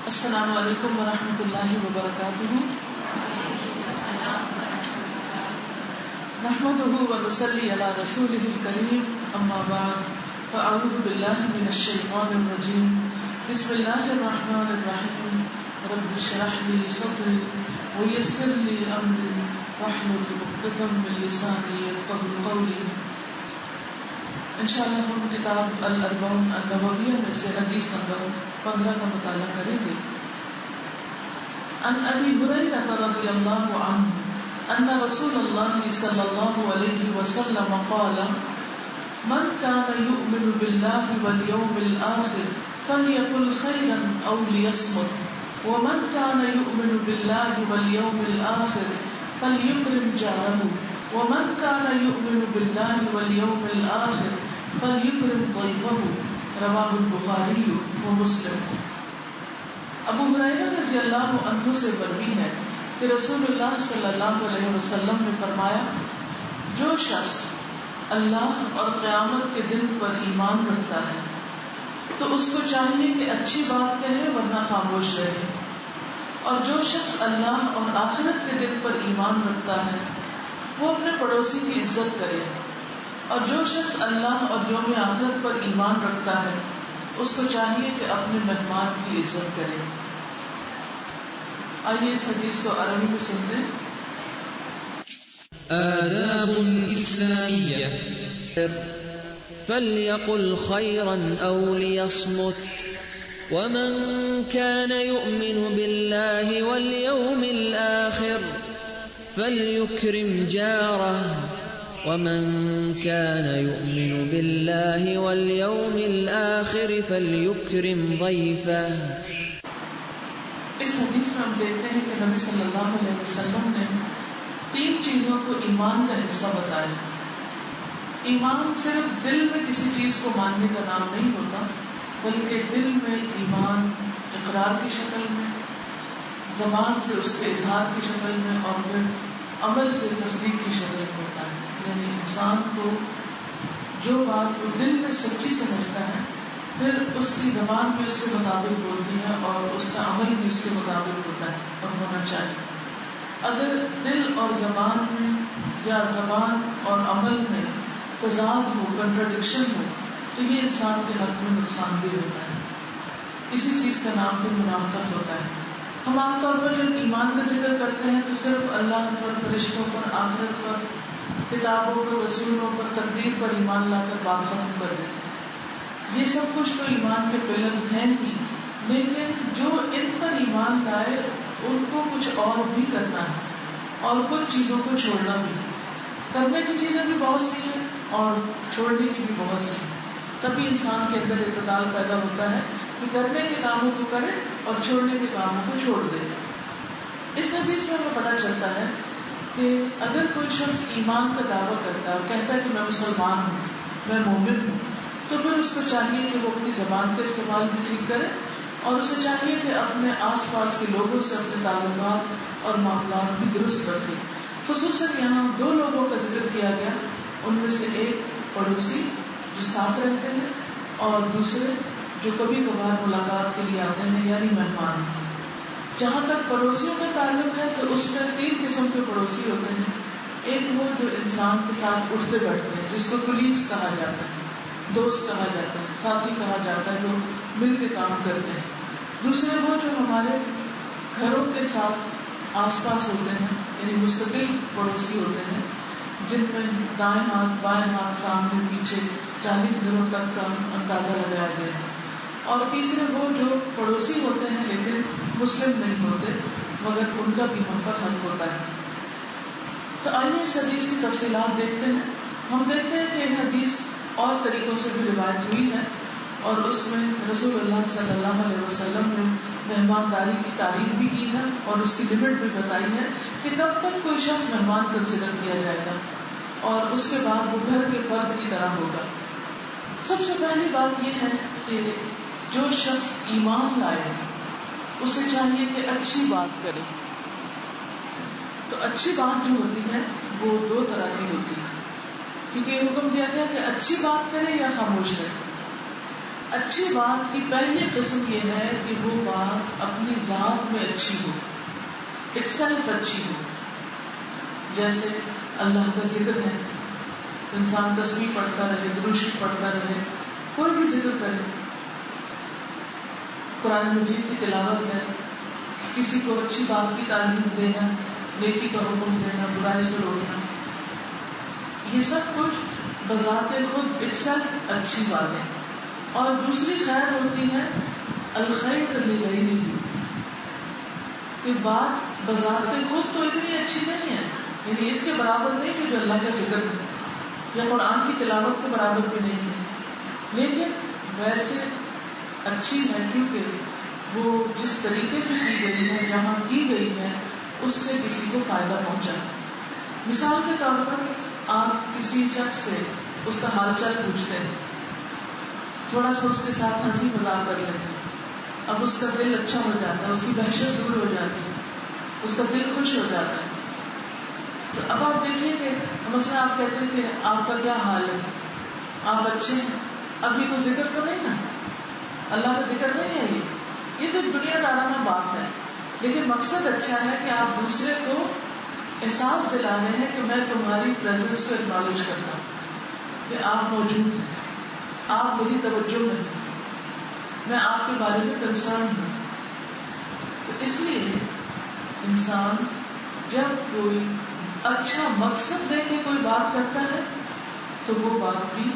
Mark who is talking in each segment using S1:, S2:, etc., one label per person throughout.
S1: السلام علیکم ورحمۃ اللہ وبرکاتہ. نحمده ونصلي على رسوله الكريم اما بعد فاعوذ بالله من الشیطان الرجیم. بسم اللہ الرحمن الرحیم. رب اشرح لي صدری ويسر لي امری واحلل عقدۃ من لسانی يفقهوا قولی. انشاءاللہ ہم کتاب الاربعون النوویہ میں سے حدیث نمبر 15 کا مطالعہ کریں گے. عن ابی ہریرہ رضی اللہ عنہ ان رسول اللہ صلی اللہ علیہ وسلم قال من كان يؤمن بالله واليوم الآخر فليقل خيرا أو ليصمت ومن كان يؤمن بالله واليوم الآخر فليكرم جاره ومن كان يؤمن بالله واليوم الآخر فليكرم ضيفه. رواه البخاری ومسلم. ابو ہریرہ رضی اللہ عنہ سے مروی ہے کہ رسول اللہ صلی اللہ علیہ وسلم نے فرمایا، جو شخص اللہ اور قیامت کے دن پر ایمان رکھتا ہے تو اس کو چاہیے کہ اچھی بات کہے ورنہ خاموش رہے، اور جو شخص اللہ اور آخرت کے دن پر ایمان رکھتا ہے وہ اپنے پڑوسی کی عزت کرے، اور جو شخص اللہ اور یوم آخرت پر ایمان رکھتا ہے اس کو چاہیے کہ اپنے مہمان کی عزت کرے. آئیے اس حدیث کو عربی میں سنتے ہیں.
S2: آداب اسلامیہ فلیقل خیرا او لیصمت ومن كان يؤمن بالله واليوم الآخر فليكرم جاره ومن كان يؤمن بالله واليوم الآخر فليكرم ضيفه.
S1: اس حدیث میں ہم دیکھتے ہیں کہ نبی صلی اللہ علیہ وسلم نے 3 چیزوں کو ایمان کا حصہ بتایا. ایمان صرف دل میں کسی چیز کو ماننے کا نام نہیں ہوتا، بلکہ دل میں ایمان اقرار کی شکل میں، زبان سے اس کے اظہار کی شکل میں، اور پھر عمل سے تصدیق کی شکل میں ہوتا ہے. یعنی انسان کو جو بات وہ دل میں سچی سمجھتا ہے پھر اس کی زبان بھی اس کے مطابق بولتی ہے اور اس کا عمل بھی اس کے مطابق ہوتا ہے اور ہونا چاہیے. اگر دل اور زبان میں یا زبان اور عمل میں تضاد ہو، کنٹراڈکشن ہو، تو یہ انسان کے حق میں نقصان دہ ہوتا ہے. اسی چیز کا نام بھی منافقت ہوتا ہے. ہم عام طور پر جب ایمان کا ذکر کرتے ہیں تو صرف اللہ پر، فرشتوں پر، آخرت پر، کتابوں پر، رسولوں پر، تقدیر پر ایمان لا کر بات ختم کر دیتے ہیں. یہ سب کچھ تو ایمان کے پلرز ہیں ہی، لیکن جو ان پر ایمان لائے ان کو کچھ اور بھی کرنا ہے اور کچھ چیزوں کو چھوڑنا بھی. کرنے کی چیزیں بھی بہت سی ہیں اور چھوڑنے کی بھی بہت سی ہیں. تبھی انسان کے اندر اعتدال پیدا ہوتا ہے کہ کرنے کے کاموں کو کرے اور چھوڑنے کے کاموں کو چھوڑ دے. اس حدیث میں ہمیں پتہ چلتا ہے کہ اگر کوئی شخص ایمان کا دعویٰ کرتا ہے اور کہتا ہے کہ میں مسلمان ہوں، میں مومن ہوں، تو پھر اس کو چاہیے کہ وہ اپنی زبان کا استعمال بھی ٹھیک کرے، اور اسے چاہیے کہ اپنے آس پاس کے لوگوں سے اپنے تعلقات اور معاملات بھی درست رکھے. خصوصاً یہاں 2 لوگوں کا ذکر کیا گیا، ان میں سے ایک پڑوسی جو ساتھ رہتے ہیں اور دوسرے جو کبھی کبھار ملاقات کے لیے آتے ہیں، یعنی مہمان. جہاں تک پڑوسیوں کا تعلق ہے تو اس میں 3 قسم کے پڑوسی ہوتے ہیں. ایک وہ جو انسان کے ساتھ اٹھتے بیٹھتے ہیں، جس کو کولیگز کہا جاتا ہے، دوست کہا جاتا ہے، ساتھی کہا جاتا ہے، جو مل کے کام کرتے ہیں. دوسرے وہ جو ہمارے گھروں کے ساتھ آس پاس ہوتے ہیں، یعنی مستقل پڑوسی ہوتے ہیں، جن میں دائیں ہاتھ، بائیں ہاتھ، سامنے پیچھے 40 دنوں تک کا اندازہ لگایا گیا ہے. اور تیسرے وہ جو پڑوسی ہوتے ہیں لیکن مسلم نہیں ہوتے مگر ان کا بھی ہم پر حق ہوتا ہے. تو آئیے اس حدیث کی تفصیلات دیکھتے ہیں. ہم دیکھتے ہیں کہ یہ حدیث اور طریقوں سے بھی روایت ہوئی ہے، اور اس میں رسول اللہ صلی اللہ علیہ وسلم نے مہمانداری کی تعریف بھی کی ہے اور اس کی لمٹ بھی بتائی ہے کہ کب تک کوئی شخص مہمان کنسیڈر کیا جائے گا اور اس کے بعد وہ گھر کے فرد کی طرح ہوگا. سب سے پہلی بات یہ ہے کہ جو شخص ایمان لائے اسے چاہیے کہ اچھی بات کرے. تو اچھی بات جو ہوتی ہے وہ 2 طرح کی ہوتی ہے، کیونکہ یہ حکم دیا گیا کہ اچھی بات کرے یا خاموش رہے. اچھی بات کی پہلی قسم یہ ہے کہ وہ بات اپنی ذات میں اچھی ہو، اٹ سیلف اچھی ہو. جیسے اللہ کا ذکر ہے، انسان تسبیح پڑھتا رہے، درود شریف پڑھتا رہے، کوئی بھی ذکر کرے، قرآن مجید کی تلاوت ہے، کسی کو اچھی بات کی تعلیم دینا، نیکی کا حکم دینا، برائی سے روکنا، یہ سب کچھ بذات خود اٹ سیلف اچھی بات ہے. اور دوسری خیر ہوتی ہے الخیر لغیرہ، کہ بات بذات خود تو اتنی اچھی نہیں ہے، یعنی اس کے برابر نہیں کہ جو اللہ کا ذکر ہے یا قرآن کی تلاوت کے برابر بھی نہیں ہے، لیکن ویسے اچھی ہے کیونکہ وہ جس طریقے سے کی گئی ہے، جہاں کی گئی ہے، اس سے کسی کو فائدہ پہنچا. مثال کے طور پر آپ کسی شخص سے اس کا حال چال پوچھتے ہیں، تھوڑا سا اس کے ساتھ ہنسی مذاق کر لیتے ہیں، اب اس کا دل اچھا ہو جاتا ہے، اس کی وحشت دور ہو جاتی ہے، اس کا دل خوش ہو جاتا ہے. تو اب آپ دیکھیے کہ مثلا آپ کہتے ہیں کہ آپ کا کیا حال ہے، آپ اچھے ہیں، ابھی کوئی ذکر تو نہیں نا، اللہ کا ذکر نہیں ہے، یہ تو دنیا دارانہ بات ہے، لیکن مقصد اچھا ہے کہ آپ دوسرے کو احساس دلا رہے ہیں کہ میں تمہاری پریزنس کو اکنالج کرتا ہوں، کہ آپ موجود ہیں، آپ میری توجہ میں ہیں، میں آپ کے بارے میں کنسرن ہوں. تو اس لیے انسان جب کوئی اچھا مقصد دے کے کوئی بات کرتا ہے تو وہ بات بھی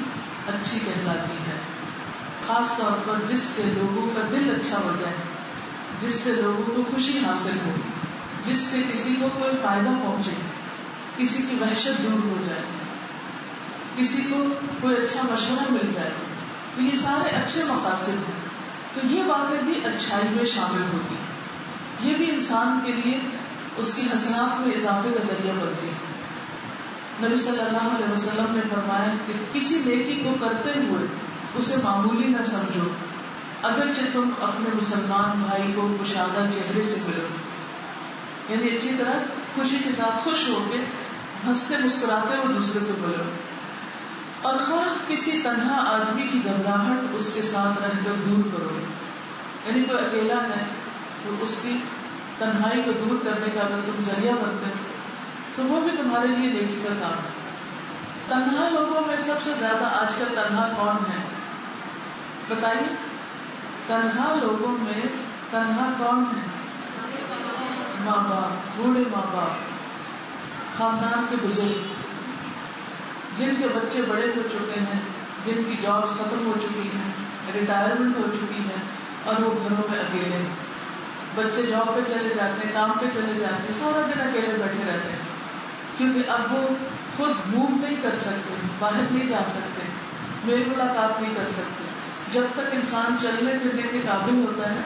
S1: اچھی کہلاتی ہے، خاص طور پر جس سے لوگوں کا دل اچھا ہو جائے، جس سے لوگوں کو خوشی حاصل ہو، جس سے کسی کو کوئی فائدہ پہنچے، کسی کی وحشت دور ہو جائے، کسی کو کوئی اچھا مشورہ مل جائے. تو یہ سارے اچھے مقاصد ہیں. تو یہ باتیں بھی اچھائی میں شامل ہوتی ہیں، یہ بھی انسان کے لیے اس کی حسنات میں اضافے کا ذریعہ بنتی ہے. نبی صلی اللہ علیہ وسلم نے فرمایا کہ کسی نیکی کو کرتے ہوئے اسے معمولی نہ سمجھو، اگرچہ تم اپنے مسلمان بھائی کو کشادہ چہرے سے ملو، یعنی اچھی طرح خوشی کے ساتھ خوش ہو کے ہنستے مسکراتے ہوئے دوسرے کو ملو. اور خواہ کسی تنہا آدمی کی گھبراہٹ اس کے ساتھ رہ کر دور کرو، یعنی کوئی اکیلا ہے تو اس کی تنہائی کو دور کرنے کا اگر تم ذریعہ بنتے ہو تو وہ بھی تمہارے لیے نیکی کا کام ہے. تنہا لوگوں میں سب سے زیادہ آج کل تنہا کون ہے بتائیے؟ تنہا لوگوں میں تنہا کون ہے؟ ماں باپ، بوڑھے ماں باپ، خاندان کے بزرگ، جن کے بچے بڑے ہو چکے ہیں، جن کی جابس ختم ہو چکی ہیں، ریٹائرمنٹ ہو چکی ہے، اور وہ گھروں میں اکیلے ہیں. بچے جاب پہ چلے جاتے ہیں، کام پہ چلے جاتے ہیں، سارا دن اکیلے بیٹھے رہتے ہیں، کیونکہ اب وہ خود موو نہیں کر سکتے، باہر نہیں جا سکتے، میل ملاقات نہیں کر سکتے. جب تک انسان چلنے پھرنے کے قابل ہوتا ہے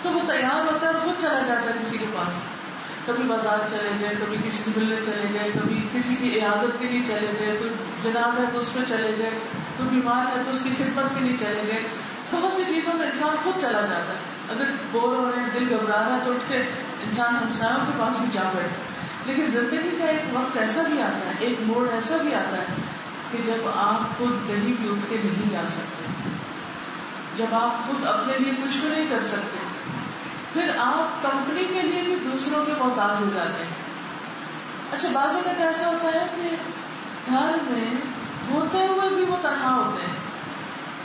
S1: تو وہ تیار ہوتا ہے اور خود چلا جاتا ہے کسی کے پاس. کبھی بازار چلے گئے، کبھی کسی سے ملنے چلے گئے، کبھی کسی کی عیادت کے لیے چلے گئے، کوئی جنازہ ہے تو اس میں چلے گئے، کوئی بیمار ہے تو اس کی خدمت کے لیے چلے گئے. بہت سی چیزوں میں انسان خود چلا جاتا ہے. اگر بور ہو رہے ہیں، دل گھبرا رہا ہے تو اٹھ کے انسان ہمسایوں کے پاس بھی جا بیٹھے. لیکن زندگی کا ایک وقت ایسا بھی آتا ہے، ایک موڑ ایسا بھی آتا ہے کہ جب آپ خود کہیں بھی اٹھ کے نہیں جا سکتے، جب آپ خود اپنے لیے کچھ بھی نہیں کر سکتے، پھر آپ کمپنی کے لیے بھی دوسروں کے محتاج ہو جاتے ہیں. اچھا بعض اوقات ایسا ہوتا ہے کہ گھر میں ہوتے ہوئے بھی وہ تنہا ہوتے ہیں،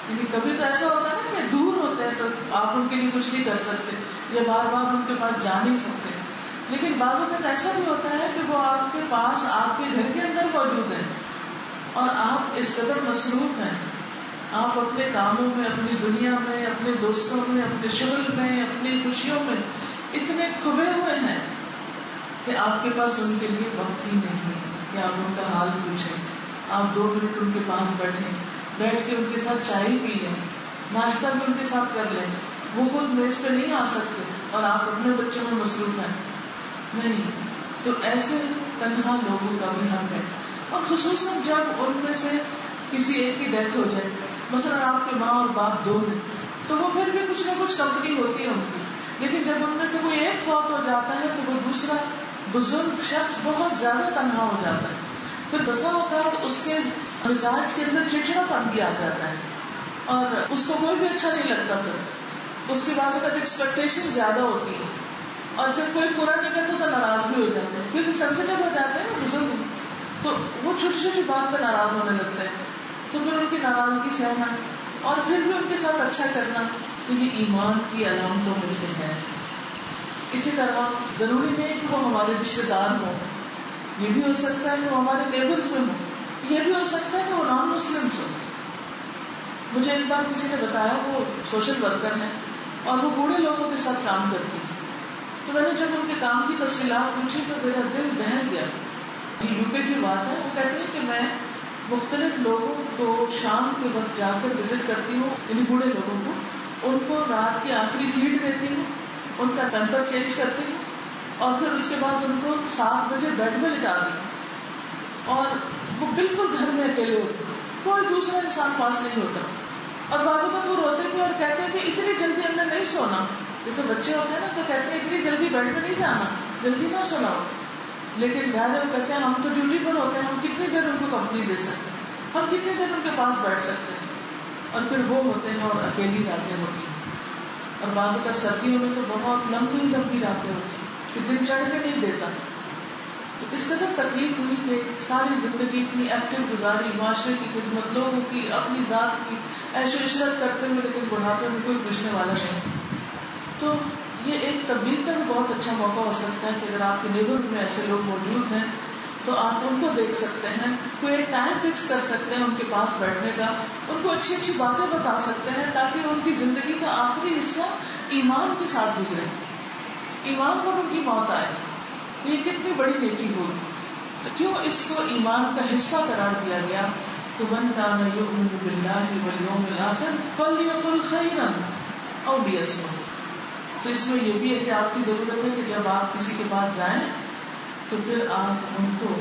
S1: یعنی کبھی تو ایسا ہوتا ہے نا کہ دور ہوتے ہیں تو آپ ان کے لیے کچھ نہیں کر سکتے یا بار بار ان کے پاس جا نہیں سکتے. لیکن بعض اوقات ایسا بھی ہوتا ہے کہ وہ آپ کے پاس آپ کے گھر کے اندر موجود ہیں اور آپ اس قدر مصروف ہیں، آپ اپنے کاموں میں، اپنی دنیا میں، اپنے دوستوں میں، اپنے شغل میں، اپنی خوشیوں میں اتنے کھبے ہوئے ہیں کہ آپ کے پاس ان کے لیے وقت ہی نہیں کہ آپ ان کا حال پوچھیں، آپ 2 منٹ ان کے پاس بیٹھ کے ان کے ساتھ چائے پی لیں، ناشتہ بھی ان کے ساتھ کر لیں. وہ خود میز پہ نہیں آ سکتے اور آپ اپنے بچوں میں مصروف ہیں. نہیں، تو ایسے تنہا لوگوں کا بھی حق ہے. اور خصوصاً جب ان میں سے کسی ایک کی ڈیتھ ہو جائے، مثلا آپ کے ماں اور باپ 2 ہیں تو وہ پھر بھی کچھ نہ کچھ کمپنی ہوتی ہے ان کی. لیکن جب ان میں سے کوئی ایک فوت ہو جاتا ہے تو وہ دوسرا بزرگ شخص بہت زیادہ تنہا ہو جاتا ہے. پھر بسا اوقات اس کے مزاج کے اندر چڑچڑا پن بھی آ جاتا ہے اور اس کو کوئی بھی اچھا نہیں لگتا. پھر اس کے بعد ایکسپیکٹیشن زیادہ ہوتی ہے, اور جب کوئی پورا نہیں کرتا تو ناراض بھی ہو جاتے ہیں, کیونکہ سینسیٹیو ہو جاتے ہیں نا بزرگ, تو وہ چھوٹی چھوٹی بات پہ ناراض ہونے لگتے ہیں. تو پھر ان کی ناراضگی سہنا اور پھر بھی ان کے ساتھ اچھا کرنا, تو یہ ایمان کی علامتوں میں سے ہے. اسی طرح ضروری نہیں کہ وہ ہمارے رشتے دار ہوں, یہ بھی ہو سکتا ہے کہ وہ ہمارے نیبرز میں ہوں, یہ بھی ہو سکتا ہے کہ وہ نان مسلم ہوں. مجھے ایک بار کسی نے بتایا, وہ سوشل ورکر ہے اور وہ بوڑھے لوگوں کے ساتھ کام کرتی ہے. تو میں نے جب ان کے کام کی تفصیلات پوچھی تو میرا دل دہل گیا. یہ یو پی کی بات ہے. وہ کہتے ہیں کہ میں مختلف لوگوں کو شام کے وقت جا کر وزٹ کرتی ہوں, یعنی بوڑھے لوگوں کو, ان کو رات کی آخری فیڈ دیتی ہوں, ان کا ٹیمپر چینج کرتی ہوں, اور پھر اس کے بعد ان کو 7 بجے بیڈ میں لٹا دیتی ہوں. اور وہ بالکل گھر میں اکیلے ہوتے ہیں, کوئی دوسرا انسان پاس نہیں ہوتا. اور بعض اوقات وہ روتے بھی اور کہتے ہیں کہ اتنی جلدی ہم نے نہیں سونا. جیسے بچے ہوتے ہیں نا تو کہتے ہیں اتنی جلدی بیڈ میں نہیں جانا, جلدی نہ سونا. لیکن زیادہ وہ کہتے ہیں ہم تو ڈیوٹی پر ہوتے ہیں, ہم کتنی دیر ان کو کمپنی دے سکتے ہیں, ہم کتنی دیر ان کے پاس بیٹھ سکتے ہیں. اور پھر وہ ہوتے ہیں اور اکیلی راتیں ہوتی ہیں. اور بعض اوقات سردیوں میں تو بہت لمبی لمبی راتیں ہوتی ہیں کہ دن چڑھ کے نہیں دیتا. تو اس قدر تکلیف ہوئی کہ ساری زندگی اتنی ایکٹیو گزاری, معاشرے کی خدمت, لوگوں کی, اپنی ذات کی عیش و عشرت کرتے ہوئے, لیکن بڑھاپے میں کوئی پوچھنے والا نہیں. تو یہ ایک تبدیل کا بھی بہت اچھا موقع ہو سکتا ہے کہ اگر آپ کے نیبرہڈ میں ایسے لوگ موجود ہیں تو آپ ان کو دیکھ سکتے ہیں, کوئی ایک ٹائم فکس کر سکتے ہیں ان کے پاس بیٹھنے کا, ان کو اچھی اچھی باتیں بتا سکتے ہیں تاکہ ان کی زندگی کا آخری حصہ ایمان کے ساتھ گزرے, ایمان پر ان کی موت آئے. تو یہ کتنی بڑی نیکی ہوگی. تو کیوں اس کو ایمان کا حصہ قرار دیا گیا؟ تو من کان یؤمن باللہ والیوم الآخر فلیقل خیرا او لیصمت. تو اس میں یہ بھی احتیاط کی ضرورت ہے کہ جب آپ کسی کے پاس جائیں تو پھر آپ ان کو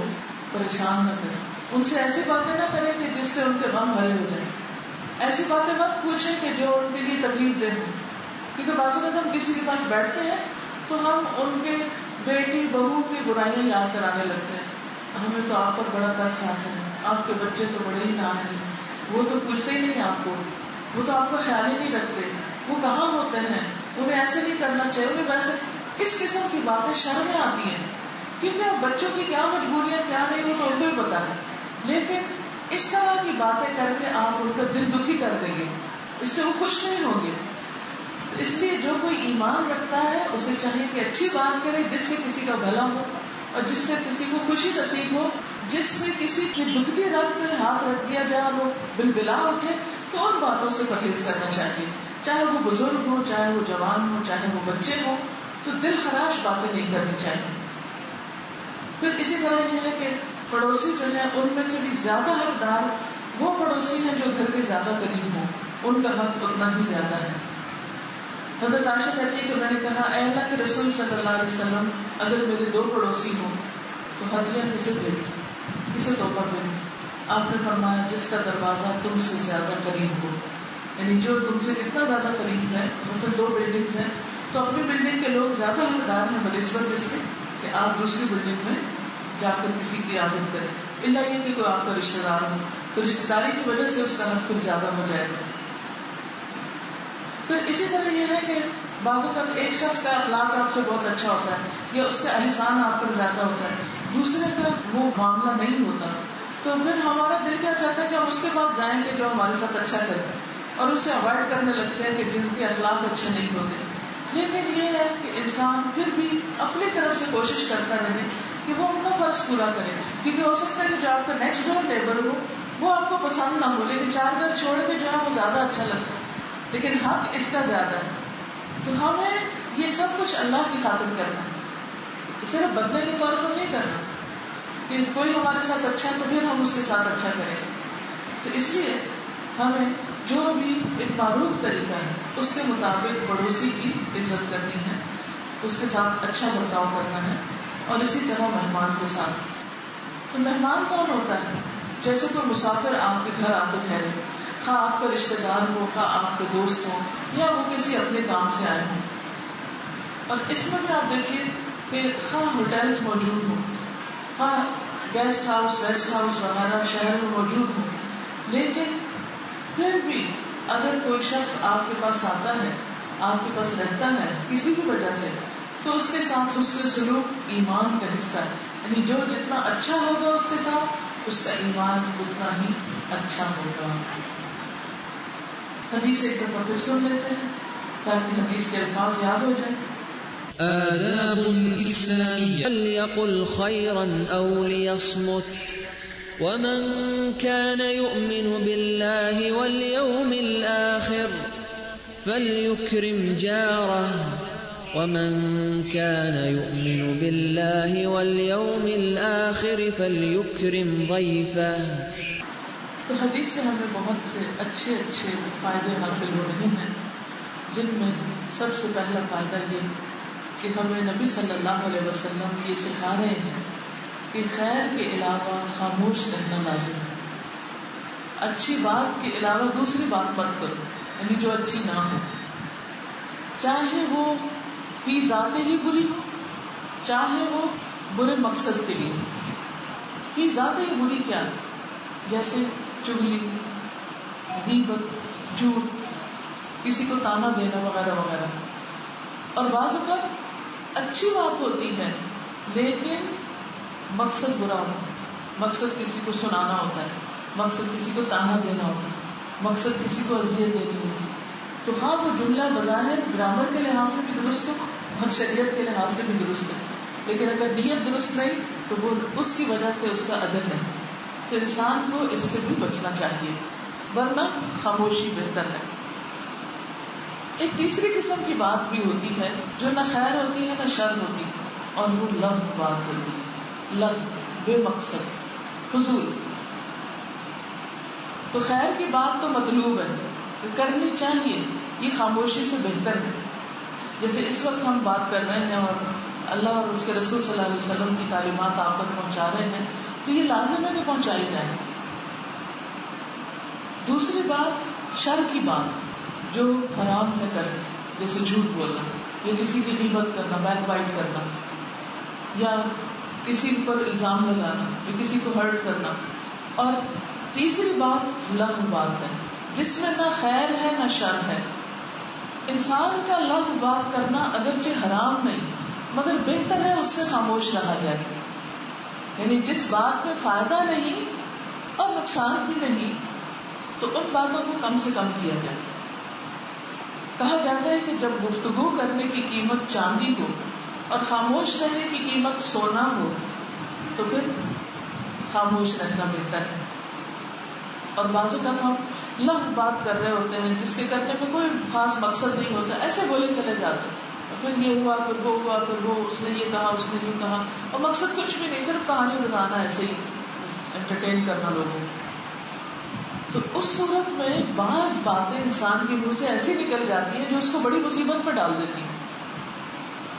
S1: پریشان نہ کریں, ان سے ایسی باتیں نہ کریں کہ جس سے ان کے غم بھرے ہو جائیں. ایسی باتیں مت پوچھیں کہ جو ان کے لیے تکلیف دہ ہوں, کیونکہ بعض اوقات ہم کسی کے پاس بیٹھتے ہیں تو ہم ان کے بیٹی بہو کی برائیاں یاد کرانے لگتے ہیں. ہمیں تو آپ پر بڑا ترس آتا ہے, آپ کے بچے تو بڑے ہی نااہل ہیں, وہ تو پوچھتے ہی نہیں آپ کو, وہ تو آپ کا خیال ہی نہیں رکھتے, وہ کہاں ہوتے ہیں, انہیں ایسے نہیں کرنا چاہیے, انہیں ویسے. اس قسم کی باتیں شرمیں آتی ہیں, کیونکہ اب بچوں کی کیا مجبوریاں کیا نہیں وہ تو ان کو بھی پتا ہے. لیکن اس طرح کی باتیں کر کے آپ ان کا دل دکھی کر دیں گے, اس سے وہ خوش نہیں ہوں گے. تو اس لیے جو کوئی ایمان رکھتا ہے اسے چاہیے کہ اچھی بات کرے جس سے کسی کا بھلا ہو اور جس سے کسی کو خوشی نصیب ہو, جس سے کسی کی دکھتی رگ میں ہاتھ رکھ دیا جائے وہ بلبلا اٹھے, تو ان باتوں سے پرہیز کرنا چاہیے, چاہے وہ بزرگ ہو, چاہے وہ جوان ہو, چاہے وہ بچے ہو. تو دل خراش باتیں نہیں کرنی چاہیے. پھر اسی طرح یہ ہے کہ پڑوسی جو ہے ان میں سے بھی زیادہ حقدار وہ پڑوسی ہیں جو گھر کے زیادہ قریب ہوں, ان کا حق اتنا ہی زیادہ ہے. حضرت عائشہ کہتی ہے کہ میں نے کہا اے اللہ کے رسول صلی اللہ علیہ وسلم, اگر میرے 2 پڑوسی ہوں تو ہدیہ کسے دے, کسے تحفہ دے؟ آپ نے فرمایا جس کا دروازہ تم سے زیادہ قریب ہو, یعنی جو تم سے جتنا زیادہ قریب ہے. مثلا 2 بلڈنگز ہیں تو اپنی بلڈنگ کے لوگ زیادہ حقدار ہیں بنسبت اس کے کہ آپ دوسری بلڈنگ میں جا کر کسی کی عادت کریں, اللہ یہ کہ کوئی آپ کا رشتے دار ہو, تو رشتے داری کی وجہ سے اس کا حق کچھ زیادہ ہو جائے گا. پھر اسی طرح یہ ہے کہ بعض اوقات ایک شخص کا اخلاق آپ سے بہت اچھا ہوتا ہے یا اس کا احسان آپ پر زیادہ ہوتا ہے, دوسرے کا وہ معاملہ نہیں ہوتا, تو پھر ہمارا دل کیا چاہتا ہے کہ ہم اس کے پاس جائیں گے جو ہمارے ساتھ اچھا کرے, اور اسے اوائڈ کرنے لگتے ہیں کہ جن کے اخلاق اچھے نہیں ہوتے. لیکن یہ ہے کہ انسان پھر بھی اپنی طرف سے کوشش کرتا رہے کہ وہ اپنا فرض پورا کرے, کیونکہ ہو سکتا ہے کہ جو آپ کا نیکسٹ ڈور نیبر ہو وہ آپ کو پسند نہ ہو, لیکن 4 گھر چھوڑ کے جو ہے وہ زیادہ اچھا لگتا ہے, لیکن حق اس کا زیادہ ہے. تو ہمیں یہ سب کچھ اللہ کی خاطر کرنا ہے, صرف بدلے کے طور پر نہیں کرنا کہ کوئی ہمارے ساتھ اچھا ہے تو پھر ہم اس کے ساتھ اچھا کریں. تو اس لیے ہمیں جو بھی ایک معروف طریقہ ہے اس کے مطابق پڑوسی کی عزت کرنی ہے, اس کے ساتھ اچھا برتاؤ کرنا ہے, اور اسی طرح مہمان کے ساتھ. تو مہمان کون ہوتا ہے؟ جیسے کوئی مسافر آپ کے گھر آ کے ٹھہرے, خواہ آپ کا رشتے دار ہو, خواہ آپ کے دوست ہو, یا وہ کسی اپنے کام سے آئے ہوں. اور اس میں بھی آپ دیکھیے کہ خواہ ہوٹلز موجود ہوں, خواہ گیسٹ ہاؤس وغیرہ شہر میں موجود ہوں, لیکن پھر بھی اگر کوئی شخص آپ کے پاس آتا ہے، آپ کے پاس رہتا ہے کسی بھی وجہ سے، تو اس کے ساتھ اس کے سلوک ایمان کا حصہ ہے. یعنی جو جتنا اچھا ہوگا اس کے ساتھ، اس کا ایمان اتنا ہی اچھا ہوگا. حدیث ایک دفعہ پھر سن لیتے ہیں تاکہ حدیث کے الفاظ یاد ہو جائیں.
S2: آداب إسلامية فليقل خيرا أو ليصمت ومن كان يؤمن بالله واليوم الآخر فليكرم جاره ومن كان يؤمن بالله واليوم الآخر فليكرم ضيفه.
S1: تو حدیث سے ہمیں بہت سے اچھے اچھے فائدے حاصل ہو رہے ہیں، جن میں سب سے پہلا فائدہ یہ کہ ہمیں نبی صلی اللہ علیہ وسلم یہ سکھا رہے ہیں کہ خیر کے علاوہ خاموش رہنا لازم ہے. اچھی بات کے علاوہ دوسری بات مت کرو، یعنی جو اچھی نہ ہو، چاہے وہ فی ذات ہی بری ہو، چاہے وہ برے مقصد کے لیے ہو. فی ذات ہی بری کیا ہے؟ جیسے چغلی، غیبت، جھوٹ، کسی کو تانا دینا وغیرہ وغیرہ. اور بعض اوقات اچھی بات ہوتی ہے لیکن مقصد برا ہوتا ہے. مقصد کسی کو سنانا ہوتا ہے، مقصد کسی کو تانا دینا ہوتا ہے، مقصد کسی کو اذیت دینی ہوتی ہے. تو ہاں وہ جملہ بظاہر گرامر کے لحاظ سے بھی درست ہو اور شریعت کے لحاظ سے بھی درست ہو، لیکن اگر نیت درست نہیں تو وہ اس کی وجہ سے اس کا اجر نہیں. تو انسان کو اس سے بھی بچنا چاہیے، ورنہ خاموشی بہتر ہے. ایک تیسری قسم کی بات بھی ہوتی ہے جو نہ خیر ہوتی ہے نہ شر ہوتی ہے، اور وہ لغو بات ہوتی ہے. لغو، بے مقصد، فضول. تو خیر کی بات تو مطلوب ہے، کرنی چاہیے، یہ خاموشی سے بہتر ہے. جیسے اس وقت ہم بات کر رہے ہیں اور اللہ اور اس کے رسول صلی اللہ علیہ وسلم کی تعلیمات آپ تک پہنچا رہے ہیں، تو یہ لازم ہے کہ پہنچائی جائے. دوسری بات شر کی بات جو حرام ہے کرنا، جیسے جھوٹ بولنا یا کسی کی غیبت کرنا، بیک بائٹ کرنا، یا کسی پر الزام لگانا یا کسی کو ہرٹ کرنا. اور تیسری بات لغو بات ہے جس میں نہ خیر ہے نہ شر ہے. انسان کا لغو بات کرنا اگرچہ حرام نہیں مگر بہتر ہے اس سے خاموش رہا جائے. یعنی جس بات میں فائدہ نہیں اور نقصان بھی نہیں تو ان باتوں کو کم سے کم کیا جائے. کہا جاتا ہے کہ جب گفتگو کرنے کی قیمت چاندی ہو اور خاموش رہنے کی قیمت سونا ہو تو پھر خاموش رہنا بہتر ہے. اور بعض اوقات ہم لغو بات کر رہے ہوتے ہیں جس کے کرنے میں کوئی خاص مقصد نہیں ہوتا، ایسے بولے چلے جاتے ہیں، پھر یہ ہوا، پھر وہ ہوا، پھر وہ، اس نے یہ کہا، اس نے یہ کہا، اور مقصد کچھ بھی نہیں، صرف کہانی بتانا، ایسے ہی انٹرٹین کرنا لوگوں کو. تو اس صورت میں بعض باتیں انسان کے منہ سے ایسی نکل جاتی ہیں جو اس کو بڑی مصیبت میں ڈال دیتی ہیں.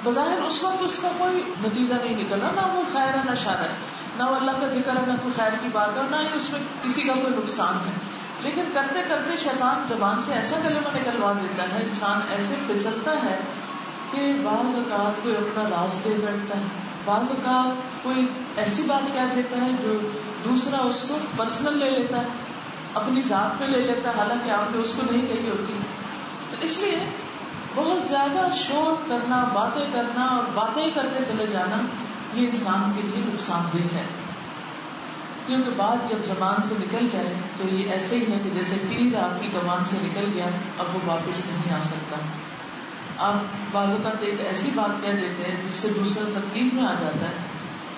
S1: بظاہر اس وقت اس کا کوئی نتیجہ نہیں نکلنا، نہ وہ خیر ہے نہ شر ہے، نہ وہ اللہ کا ذکر ہے نہ کوئی خیر کی بات ہے، نہ ہی اس میں کسی کا کوئی نقصان ہے. لیکن کرتے کرتے شیطان زبان سے ایسا کلمہ نکلوا دیتا ہے، انسان ایسے پھسلتا ہے کہ بعض اوقات کوئی اپنا راز دے بیٹھتا ہے، بعض اوقات کوئی ایسی بات کہہ دیتا ہے جو دوسرا اس کو پرسنل لے لیتا ہے، اپنی ذات پہ لے لیتا ہے، حالانکہ آپ نے اس کو نہیں کہی ہوتی. تو اس لیے بہت زیادہ شور کرنا، باتیں کرنا اور باتیں ہی کرتے چلے جانا یہ انسان کے لیے نقصان دہ ہے. کیونکہ بات جب زبان سے نکل جائے تو یہ ایسے ہی ہے کہ جیسے تیر آپ کی کمان سے نکل گیا، اب وہ واپس نہیں آ سکتا. آپ بعض اوقات ایک ایسی بات کہہ دیتے ہیں جس سے دوسرا تکلیف میں آ جاتا ہے.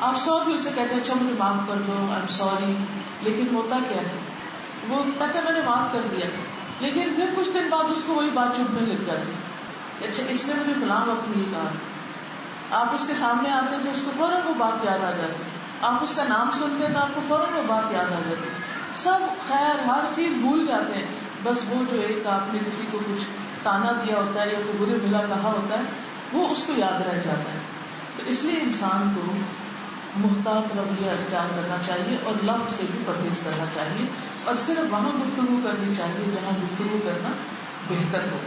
S1: آپ سو بھی اسے کہتے ہیں اچھا مجھے معاف کر دو، آئی ایم سوری، لیکن ہوتا کیا ہے وہ کہتے ہیں میں نے معاف کر دیا، لیکن پھر کچھ دن بعد اس کو وہی بات چبھنے لگ جاتی ہے. اچھا اس نے مجھے فلاں وقت میں یہ کہا تھا. آپ اس کے سامنے آتے ہیں تو اس کو فوراً وہ بات یاد آ جاتی ہے، آپ اس کا نام سنتے ہیں تو آپ کو فوراً وہ بات یاد آ جاتی ہے. سب خیر ہر چیز بھول جاتے ہیں، بس وہ جو ایک آپ نے کسی کو کچھ تانا دیا ہوتا ہے یا کوئی برے بھلا کہا ہوتا ہے وہ اس کو یاد رہ جاتا ہے. تو اس لیے انسان کو محتاط رویہ اختیار کرنا چاہیے اور لفظ سے بھی پرہیز کرنا چاہیے، اور صرف وہاں گفتگو کرنی چاہیے جہاں گفتگو کرنا بہتر ہو.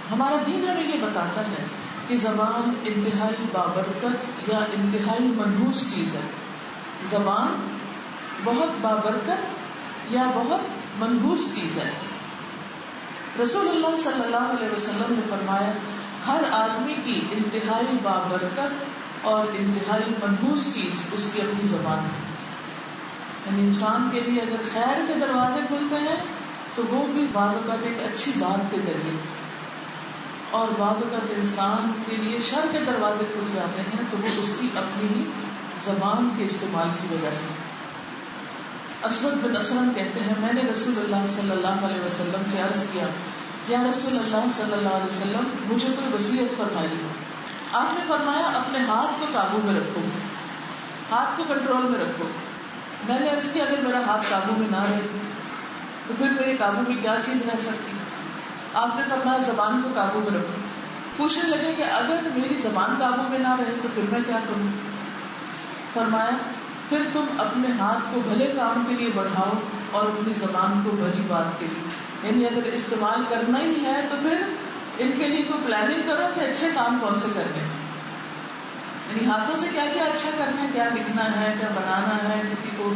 S1: ہمارا دین ہمیں یہ بتاتا ہے کہ زبان انتہائی بابرکت یا انتہائی منحوس چیز ہے. زبان بہت بابرکت یا بہت منحوس چیز ہے. رسول اللہ صلی اللہ علیہ وسلم نے فرمایا ہر آدمی کی انتہائی بابرکت اور انتہائی منحوس چیز اس کی اپنی زبان ہے. یعنی انسان کے لیے اگر خیر کے دروازے کھلتے ہیں تو وہ بھی بعض اوقات ایک اچھی بات کے ذریعے، اور بعض اوقات انسان کے لیے شر کے دروازے کھل جاتے ہیں تو وہ اس کی اپنی ہی زبان کے استعمال کی وجہ سے. اسود بن اسلم کہتے ہیں میں نے رسول اللہ صلی اللہ علیہ وسلم سے عرض کیا یا رسول اللہ صلی اللہ علیہ وسلم مجھے کوئی وصیت فرمائی. آپ نے فرمایا اپنے ہاتھ کو قابو میں رکھو، ہاتھ کو کنٹرول میں رکھو. میں نے عرض کیا اگر میرا ہاتھ قابو میں نہ رہے تو پھر میرے قابو میں کیا چیز رہ سکتی؟ آپ نے فرمایا زبان کو قابو میں رکھو. پوچھنے لگے کہ اگر میری زبان قابو میں نہ رہے تو پھر میں کیا کروں؟ فرمایا پھر تم اپنے ہاتھ کو بھلے کام کے لیے بڑھاؤ اور اپنی زبان کو بھلی بات کے لیے. یعنی اگر استعمال کرنا ہی ہے تو پھر ان کے لیے کوئی پلاننگ کرو کہ اچھے کام کون سے کرنے. یعنی ہاتھوں سے کیا کیا اچھا کرنا ہے، کیا لکھنا ہے، کیا بنانا ہے، کسی کو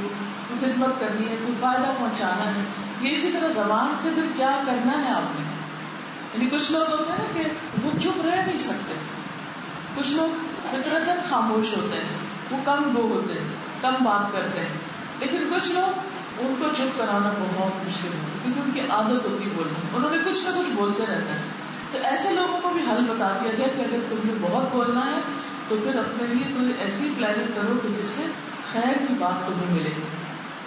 S1: کوئی خدمت کرنی ہے، کوئی فائدہ پہنچانا ہے. یہ اسی طرح زبان سے پھر کیا کرنا ہے آپ نے. یعنی کچھ لوگ ہوتے ہیں نا کہ وہ چپ رہ نہیں سکتے، کچھ لوگ فطرتاً خاموش ہوتے ہیں، وہ کم وہ ہوتے ہیں، کم بات کرتے ہیں. لیکن کچھ لوگ ان کو چپ کرانا بہت مشکل ہوتا ہے کیونکہ ان کی عادت ہوتی ہے بولنا، انہوں نے کچھ نہ کچھ بولتے رہنا ہے. تو ایسے لوگوں کو بھی حل بتا دیا گیا کہ اگر تمہیں بہت بولنا ہے تو پھر اپنے لیے کوئی ایسی پلاننگ کرو کہ جس سے خیر کی بات تمہیں ملے،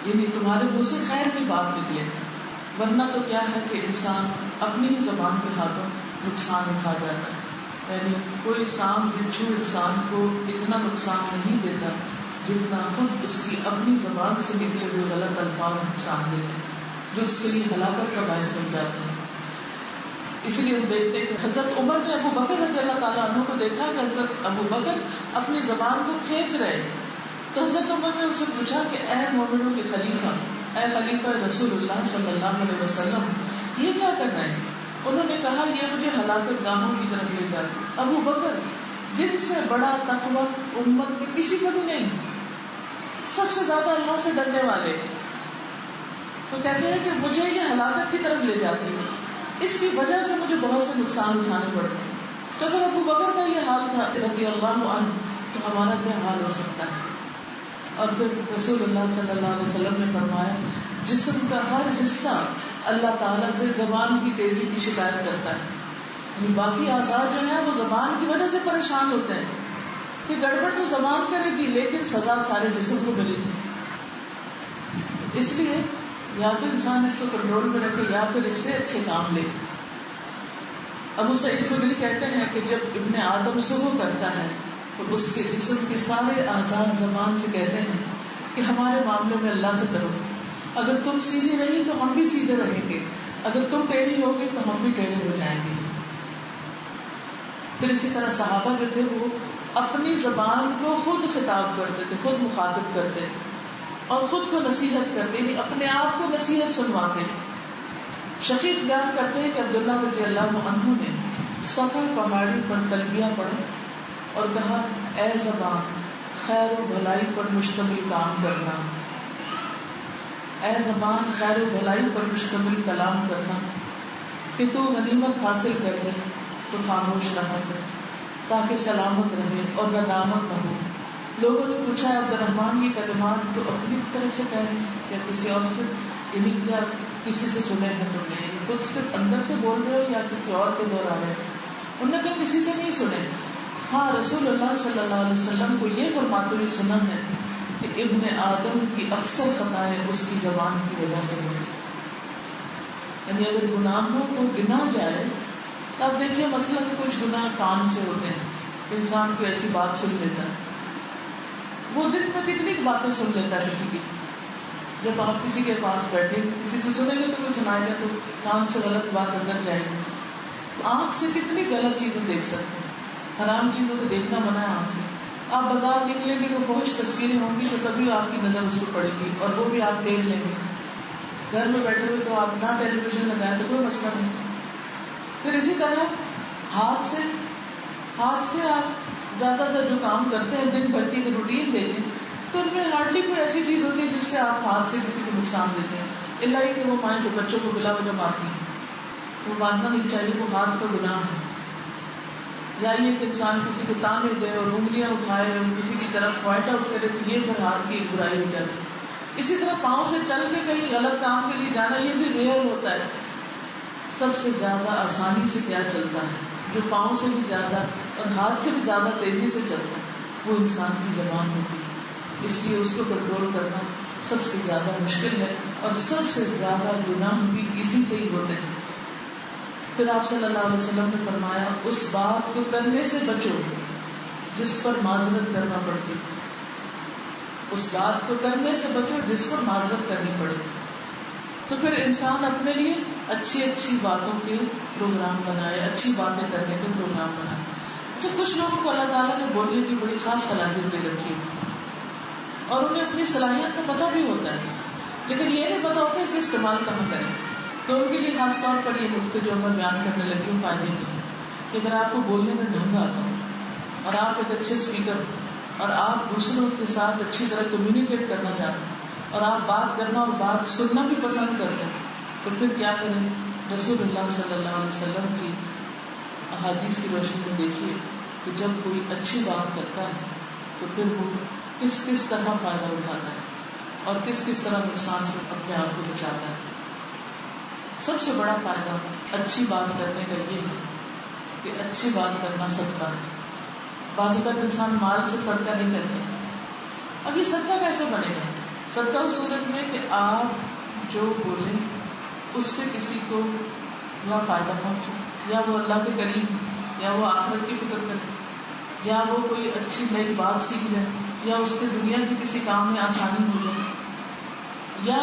S1: یعنی تمہارے منہ سے خیر کی بات نکلے. ورنہ تو کیا ہے کہ انسان اپنی ہی زبان کے ہاتھوں نقصان اٹھا جاتا ہے. یعنی کوئی سام بچھو انسان کو اتنا نقصان نہیں دیتا جتنا خود اس کی اپنی زبان سے نکلے ہوئے غلط الفاظ نقصان دیتے ہیں، جو اس کے لیے ہلاکت کا باعث بن جاتے ہیں. اسی لیے ہم دیکھتے ہیں کہ حضرت عمر نے ابو بکر رضی اللہ تعالیٰ عنہ کو دیکھا کہ حضرت ابو بکر اپنی زبان کو کھینچ رہے. تو حضرت عمر نے ان سے پوچھا کہ اے مومنوں کے خلیفہ، اے خلیفہ رسول اللہ صلی اللہ علیہ وسلم، یہ کیا کرنا ہے؟ انہوں نے کہا یہ مجھے ہلاکت گاہوں کی طرف لے جاتی. ابو بکر جن سے بڑا تقویٰ امت میں کسی کو بھی نہیں، سب سے زیادہ اللہ سے ڈرنے والے، تو کہتے ہیں کہ مجھے یہ ہلاکت کی طرف لے جاتی ہے، اس کی وجہ سے مجھے بہت سے نقصان اٹھانے پڑتے ہیں. تو اگر ابو بکر کا یہ حال تھا رضی اللہ عنہ تو ہمارا کیا حال ہو سکتا ہے؟ اور پھر رسول اللہ صلی اللہ علیہ وسلم نے فرمایا جسم کا ہر حصہ اللہ تعالیٰ سے زبان کی تیزی کی شکایت کرتا ہے. یعنی باقی اعضاء جو ہیں وہ زبان کی وجہ سے پریشان ہوتے ہیں کہ گڑبڑ تو زبان کرے گی لیکن سزا سارے جسم کو ملے گی. اس لیے یا تو انسان اس کو کنٹرول میں رکھے یا پھر اس سے اچھے کام لے. ابو سعید خدری کہتے ہیں کہ جب ابن آدم سبو کرتا ہے تو اس کے جسم کے سارے اعضاء زبان سے کہتے ہیں کہ ہمارے معاملے میں اللہ سے ڈرو، اگر تم سیدھی رہی تو ہم بھی سیدھے رہیں گے، اگر تم ٹیڑھی ہوگی تو ہم بھی ٹیڑھے ہو جائیں گے. پھر اسی طرح صحابہ جو تھے وہ اپنی زبان کو خود خطاب کرتے تھے، خود مخاطب کرتے اور خود کو نصیحت کرتے، یعنی اپنے آپ کو نصیحت سنواتے. شقیق بیان کرتے ہیں کہ عبداللہ رضی اللہ عنہ نے صفا پہاڑی پر تلبیہ پڑھا اور کہا اے زبان خیر و بھلائی پر مشتمل کام کرنا، اے زبان خیر و بھلائی پر مشتمل کلام کرنا، کہ تو غنیمت حاصل کر لے تو خاموش رہا کر تاکہ سلامت رہے اور ندامت نہ ہو. لوگوں نے پوچھا عبد الرحمن یہ کلمات تو اپنی طرف سے کہہ رہے ہیں یا کسی اور سے؟ یعنی کیا کسی سے سنے ہیں تم نے؟ خود صرف اندر سے بول رہے ہو یا کسی اور کے دوران ہے؟ انہوں نے کہا کسی سے نہیں سنے. ہاں رسول اللہ صلی اللہ علیہ وسلم کو یہ فرماتے ہوئے سنا ہے کہ ابن آدم کی اکثر خطائیں اس کی زبان کی وجہ سے ہوتی. یعنی اگر گناہوں کو گنا جائے تو آپ دیکھیے مثلاً کچھ گناہ کان سے ہوتے ہیں، انسان کو ایسی بات سن لیتا ہے، وہ دن میں کتنی باتیں سن لیتا ہے کسی کی. جب آپ کسی کے پاس بیٹھے کسی سے سنیں گے تو کوئی سنائے گا تو کان سے غلط بات اندر جائے گی. آنکھ سے کتنی غلط چیزیں دیکھ سکتے ہیں، حرام چیزوں کو دیکھنا منع ہے آنکھ سے. آپ بازار نکلیں گے تو فحش تصویریں ہوں گی تو تبھی آپ کی نظر اس کو پڑے گی اور وہ بھی آپ دیکھ لیں گے. گھر میں بیٹھے ہوئے تو آپ نہ ٹیلی ویژن لگائیں تو کوئی مسئلہ نہیں. پھر اسی طرح ہاتھ سے آپ زیادہ تر جو کام کرتے ہیں دن بھر کی روٹین دیکھیں تو ان میں ہارڈلی کوئی ایسی چیز ہوتی ہے جس سے آپ ہاتھ سے کسی کو نقصان دیتے ہیں. اللہ ہی کہ وہ مائیں جو بچوں کو بلا وجہ مارتی ہیں، وہ مارنا نہیں چاہیے، وہ ہاتھ کا گناہ ہے. یا یہ کہ انسان کسی کو تانے دے اور انگلیاں اٹھائے اور کسی کی طرف پوائنٹ آؤٹ کرے تو یہ پھر ہاتھ کی ایک برائی ہو جاتی ہے. اسی طرح پاؤں سے چل کے کہیں غلط کام کے لیے جانا یہ بھی ریئر ہوتا ہے. سب سے زیادہ آسانی سے کیا چلتا ہے، جو پاؤں سے بھی زیادہ اور ہاتھ سے بھی زیادہ تیزی سے چلتا ہے، وہ انسان کی زبان ہوتی ہے. اس لیے اس کو کنٹرول کرنا سب سے زیادہ مشکل ہے، اور سب سے زیادہ گناہ بھی اسی سے ہی ہوتے ہیں. پھر آپ صلی اللہ علیہ وسلم نے فرمایا اس بات کو کرنے سے بچو جس پر معذرت کرنا پڑتی، اس بات کو کرنے سے بچو جس پر معذرت کرنی پڑے. تو پھر انسان اپنے لیے اچھی اچھی باتوں کے پروگرام بنائے، اچھی باتیں کرنے کے پروگرام بنائے. تو کچھ لوگوں کو اللہ تعالیٰ نے بولنے کی بڑی خاص صلاحیت دے رکھی ہوتی ہے اور انہیں اپنی صلاحیت کا پتہ بھی ہوتا ہے، لیکن یہ نہیں پتا ہوتا اسے استعمال کہاں کریں. تو ان کے لیے خاص طور پر یہ نقطے جو میں بیان کرنے لگی ہوں فائدے کی ہیں کہ اگر آپ کو بولنے میں ڈھنگ آتا ہو اور آپ ایک اچھے اسپیکر اور آپ دوسروں کے ساتھ اچھی طرح کمیونیکیٹ کرنا چاہتے ہیں اور آپ بات کرنا اور بات سننا بھی پسند کرتے ہیں، تو پھر کیا کریں؟ رسول اللہ صلی اللہ علیہ وسلم کی احادیث کی روشنی میں دیکھیے کہ جب کوئی اچھی بات کرتا ہے تو پھر وہ کس کس طرح فائدہ اٹھاتا ہے اور کس کس طرح نقصان سے اپنے آپ کو بچاتا ہے. سب سے بڑا فائدہ اچھی بات کرنے کا یہ ہے کہ اچھی بات کرنا صدقہ ہے. بعض اوقات انسان مال سے صدقہ نہیں کر سکتا. اب یہ صدقہ کیسے بنے گا؟ صدقہ اس صورت میں کہ آپ جو بولیں اس سے کسی کو یا فائدہ پہنچے، یا وہ اللہ کے قریب، یا وہ آخرت کی فکر کرے، یا وہ کوئی اچھی نئی بات سیکھ جائے، یا اس کے دنیا کے کسی کام میں آسانی ہو جائے. یا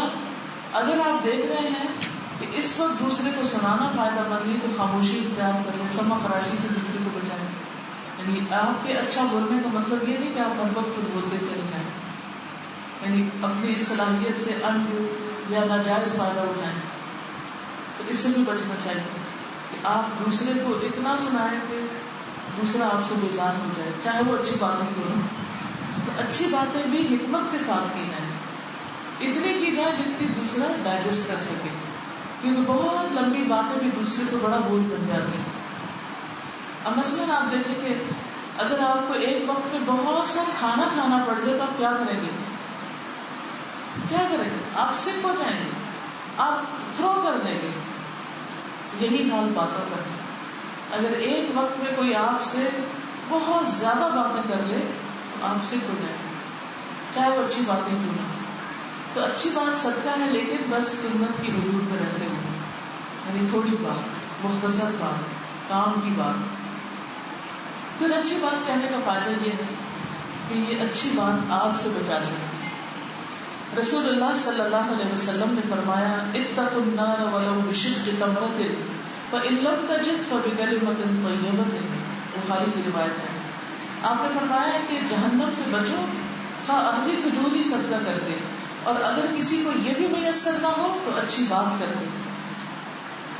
S1: اگر آپ دیکھ رہے ہیں کہ اس وقت دوسرے کو سنانا فائدہ مند نہیں تو خاموشی اختیار کر لیں، سما خراشی سے دوسرے کو بچائیں. یعنی آپ کے اچھا بولنے کا مطلب یہ نہیں کہ آپ ہر وقت خود بولتے چلے جائیں، یعنی اپنی اس صلاحیت سے ان یا ناجائز فائدہ اٹھائیں. تو اس سے بھی بچنا چاہیے کہ آپ دوسرے کو اتنا سنائیں کہ دوسرا آپ سے بیزار ہو جائے، چاہے وہ اچھی باتیں کیوں نہ. تو اچھی باتیں بھی حکمت کے ساتھ کی جائیں، اتنی کی جائے جتنی دوسرا ڈائجسٹ کر سکے، کیونکہ بہت لمبی باتیں بھی دوسرے کو بڑا بوجھ بن جاتی ہیں. اب مثلاً آپ دیکھیں کہ اگر آپ کو ایک وقت میں بہت سا کھانا کھانا پڑ جائے تو آپ کیا کریں گے؟ کیا کریں گے؟ آپ سک ہو جائیں گے، آپ تھرو کر دیں گے. یہی حال باتوں کا ہے. اگر ایک وقت میں کوئی آپ سے بہت زیادہ باتیں کر لے تو آپ سک ہو جائیں گے، چاہے وہ اچھی باتیں کیوں نہ. تو اچھی بات صدقہ ہے، لیکن بس سنت کی حدود میں رہتے ہوئے، یعنی تھوڑی بات، مختصر بات، کام کی بات. پھر اچھی بات کہنے کا فائدہ یہ ہے کہ یہ اچھی بات آگ سے بچا سکتی ہے. رسول اللہ صلی اللہ علیہ وسلم نے فرمایا اتقوا النار ولو بشق تمرۃ فإن لم تجد فبکلمۃ طیبۃ. بخاری کی روایت ہے. آپ نے فرمایا ہے کہ جہنم سے بچو خواہ آدھی کھجور ہی صدقہ کر کے، اور اگر کسی کو یہ بھی میسر نہ ہو تو اچھی بات کر کے،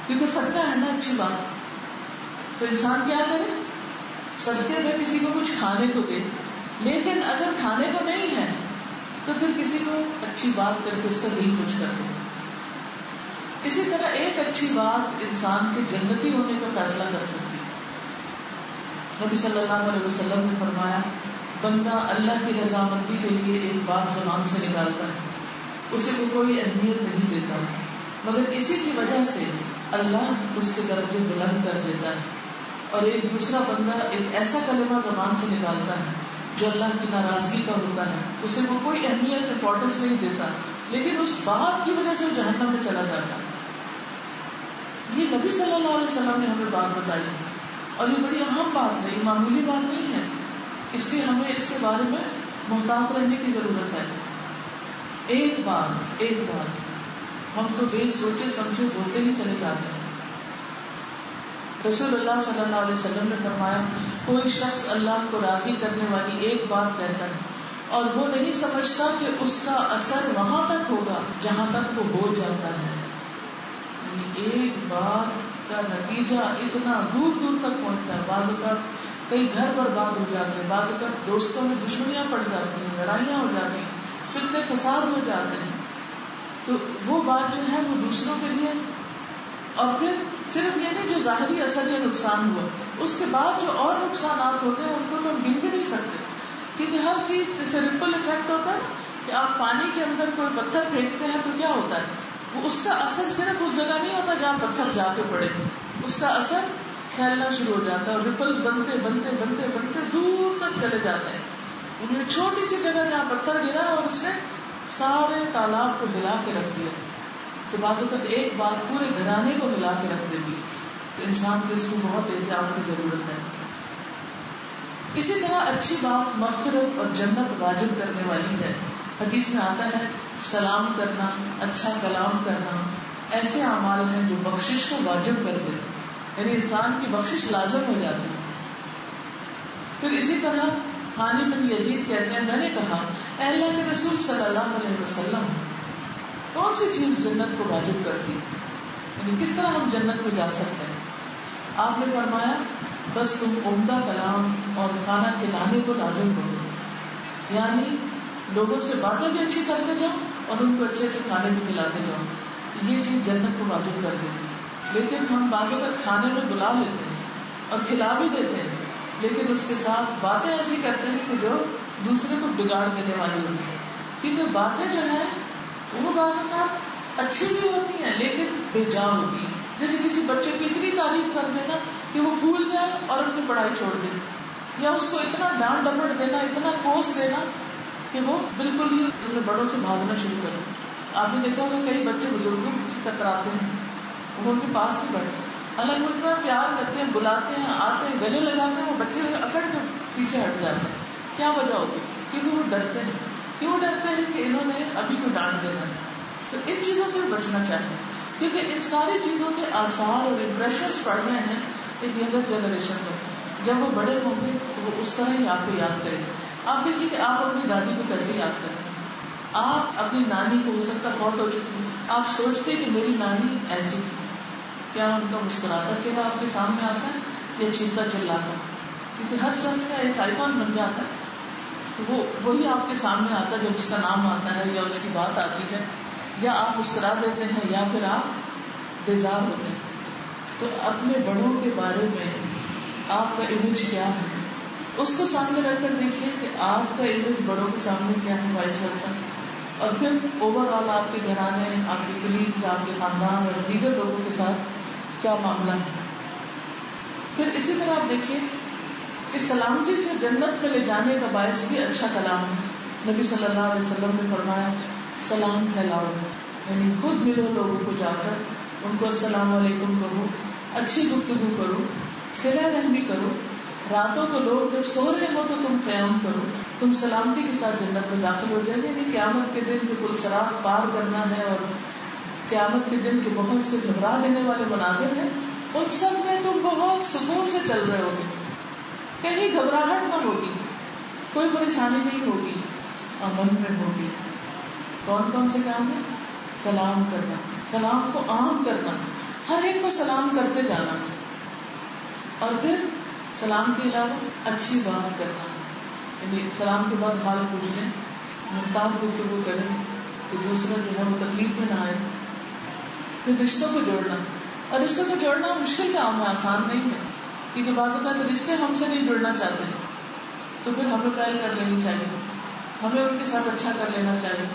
S1: کیونکہ صدقہ ہے نا اچھی بات. تو انسان کیا کرے؟ صدقے میں کسی کو کچھ کھانے کو دے، لیکن اگر کھانے کو نہیں ہے تو پھر کسی کو اچھی بات کر کے اس کا دل خوش کر دے. اسی طرح ایک اچھی بات انسان کے جنتی ہونے کا فیصلہ کر سکتی ہے. نبی صلی اللہ علیہ وسلم نے فرمایا بندہ اللہ کی رضامندی کے لیے ایک بات زبان سے نکالتا ہے، اسے کو کوئی اہمیت نہیں دیتا، مگر اسی کی وجہ سے اللہ اس کے درجے بلند کر دیتا ہے. اور ایک دوسرا بندہ ایک ایسا کلمہ زبان سے نکالتا ہے جو اللہ کی ناراضگی کا ہوتا ہے، اسے وہ کوئی اہمیت امپورٹنس نہیں دیتا، لیکن اس بات کی وجہ سے وہ جہنم میں چلا جاتا ہے. یہ نبی صلی اللہ علیہ وسلم نے ہمیں بات بتائی اور یہ بڑی اہم بات ہے، یہ معمولی بات نہیں ہے. اس لیے ہمیں اس کے بارے میں محتاط رہنے کی ضرورت ہے. ایک بات ہم تو بے سوچے سمجھے بولتے ہی چلے جاتے ہیں. رسول اللہ صلی اللہ علیہ وسلم نے فرمایا کوئی شخص اللہ کو راضی کرنے والی ایک بات کہتا ہے اور وہ نہیں سمجھتا کہ اس کا اثر وہاں تک ہوگا جہاں تک وہ ہو جاتا ہے. یعنی ایک بات کا نتیجہ اتنا دور دور تک پہنچتا ہے. بعض اوقات کئی گھر برباد ہو جاتے ہیں، بعض اوقات دوستوں میں دشمنیاں پڑ جاتی ہیں، لڑائیاں ہو جاتی ہیں، فتنے فساد ہو جاتے ہیں. تو وہ بات جو ہے وہ دوسروں کے لیے، اور پھر صرف یہ نہیں جو ظاہری اثر یا نقصان ہوا، اس کے بعد جو اور نقصانات ہوتے ہیں ان کو تو ہم گن بھی نہیں سکتے، کیونکہ ہر چیز جیسے ریپل افیکٹ ہوتا ہے نا، کہ آپ پانی کے اندر کوئی پتھر پھینکتے ہیں تو کیا ہوتا ہے، وہ اس کا اثر صرف اس جگہ نہیں ہوتا جہاں پتھر جا کے پڑے، اس کا اثر پھیلنا شروع ہو جاتا ہے اور ریپلز بنتے بنتے بنتے بنتے دور تک چلے جاتے ہیں. انہوں نے چھوٹی سی جگہ جہاں پتھر گرا اور اس نے سارے تالاب کو ہلا کے رکھ دیا، تو بعض اوقات ایک بات پورے گھرانے کو ہلا کے رکھ دیتی، تو انسان کو اس میں بہت احتیاط کی ضرورت ہے. اسی طرح اچھی بات مغفرت اور جنت واجب کرنے والی ہے. حدیث میں آتا ہے سلام کرنا، اچھا کلام کرنا ایسے اعمال ہیں جو بخشش کو واجب کر دیتے، یعنی انسان کی بخشش لازم ہو جاتی ہے. پھر اسی طرح حانی بن یزید کہتے ہیں میں نے کہا اے اللہ کے رسول صلی اللہ علیہ وسلم کون سی چیز جنت کو واجب کرتی ہے، یعنی کس طرح ہم جنت میں جا سکتے ہیں. آپ نے فرمایا بس تم عمدہ کلام اور کھانا کھلانے کو لازم کرو، یعنی لوگوں سے باتیں بھی اچھی کرتے جاؤ اور ان کو اچھے اچھے کھانے بھی کھلاتے جاؤ، یہ چیز جنت کو واجب کر دیتی. لیکن ہم بعض اوقات کھانے میں بلا لیتے ہیں اور کھلا بھی دیتے ہیں، لیکن اس کے ساتھ باتیں ایسی کرتے ہیں کہ جو دوسرے کو بگاڑ دینے والی ہوتی ہیں، کیونکہ باتیں جو ہیں وہ بعض اوقات اچھی بھی ہوتی ہیں لیکن بے جا ہوتی ہیں. جیسے کسی بچے کی اتنی تعریف کر دینا کہ وہ بھول جائے اور اپنی پڑھائی چھوڑ دے، یا اس کو اتنا ڈانٹ ڈپٹ دینا، اتنا کوس دینا کہ وہ بالکل ہی اپنے بڑوں سے بھاگنا شروع کرے. آپ نے دیکھا ہوگا کئی بچے بزرگوں سے کتراتے ہیں، وہ ان کے پاس نہیں بیٹھتے، الگ اتنا پیار کرتے ہیں، بلاتے ہیں، آتے ہیں، گلے لگاتے ہیں، وہ بچے اکڑ کے پیچھے ہٹ جاتے ہیں. کیا وجہ ہوتی ہے؟ کیونکہ وہ ڈرتے ہیں. کیوں ڈرتے ہیں؟ کہ انہوں نے ابھی کو ڈانٹ دینا ہے. تو ان چیزوں سے بچنا چاہیے، کیونکہ ان ساری چیزوں کے آثار اور امپریشنز پڑ رہے ہیں ایک ینگر جنریشن میں. جب وہ بڑے ہوں گے تو وہ اس طرح ہی آپ کو یاد کریں گے. آپ دیکھیے کہ آپ اپنی دادی کو کیسے یاد کریں، آپ اپنی نانی کو ہو سکتا بہت ہو چکی، آپ سوچتے کہ میری نانی ایسی تھی، کیا ان کا مسکراتا چہرہ آپ کے سامنے آتا ہے یا چیختا چلاتا؟ کیونکہ ہر شخص کا ایک آئیکن بن جاتا ہے، وہ وہی آپ کے سامنے آتا ہے جب اس کا نام آتا ہے یا اس کی بات آتی ہے، یا آپ مسکرا دیتے ہیں یا پھر آپ بیزار ہوتے ہیں. تو اپنے بڑوں کے بارے میں آپ کا امیج کیا ہے اس کو سامنے رکھ کر دیکھیے کہ آپ کا امیج بڑوں کے سامنے کیا ہے، وائس ورسا. اور پھر اوور آل آپ کے گھرانے، آپ کے کلیگز، آپ کے خاندان اور دیگر لوگوں کے ساتھ کیا معاملہ ہے. پھر اسی طرح آپ دیکھیے کہ سلامتی سے جنت میں لے جانے کا باعث بھی اچھا کلام ہے. نبی صلی اللہ علیہ وسلم نے فرمایا سلام پھیلاؤ، یعنی خود ملو لوگوں کو جا کر، ان کو السلام علیکم کہو، اچھی گفتگو کرو، صلہ رحمی کرو. راتوں کو لوگ جب سو رہے ہو تو تم قیام کرو، تم سلامتی کے ساتھ جنت میں داخل ہو جائے. یعنی قیامت کے دن جو پلسرات پار کرنا ہے اور قیامت کے دن کے بہت سے گھبرا دینے والے مناظر ہیں، ان سب میں تم بہت سکون سے چل رہے ہوگے، کہیں گھبراہٹ نہ ہوگی، کوئی پریشانی نہیں ہوگی، امن میں ہوگی. کون کون سے کام ہے؟ سلام کرنا، سلام کو عام کرنا، ہر ایک کو سلام کرتے جانا، اور پھر سلام کے علاوہ اچھی بات کرنا، یعنی سلام کے بعد حال پوچھ لیں، محتاط گفتگو کریں کہ دوسرا جو ہے وہ تکلیف میں نہ آئے. پھر رشتوں کو جوڑنا، اور رشتوں کو جوڑنا مشکل کام ہے، آسان نہیں ہے، کیونکہ بعض اوقات رشتے ہم سے نہیں جڑنا چاہتے تو پھر ہمیں پہل کر لینی چاہیے، ہمیں ان کے ساتھ اچھا کر لینا چاہیے،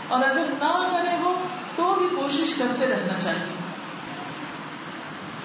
S1: اور اگر نہ کرے وہ تو بھی کوشش کرتے رہنا چاہیے.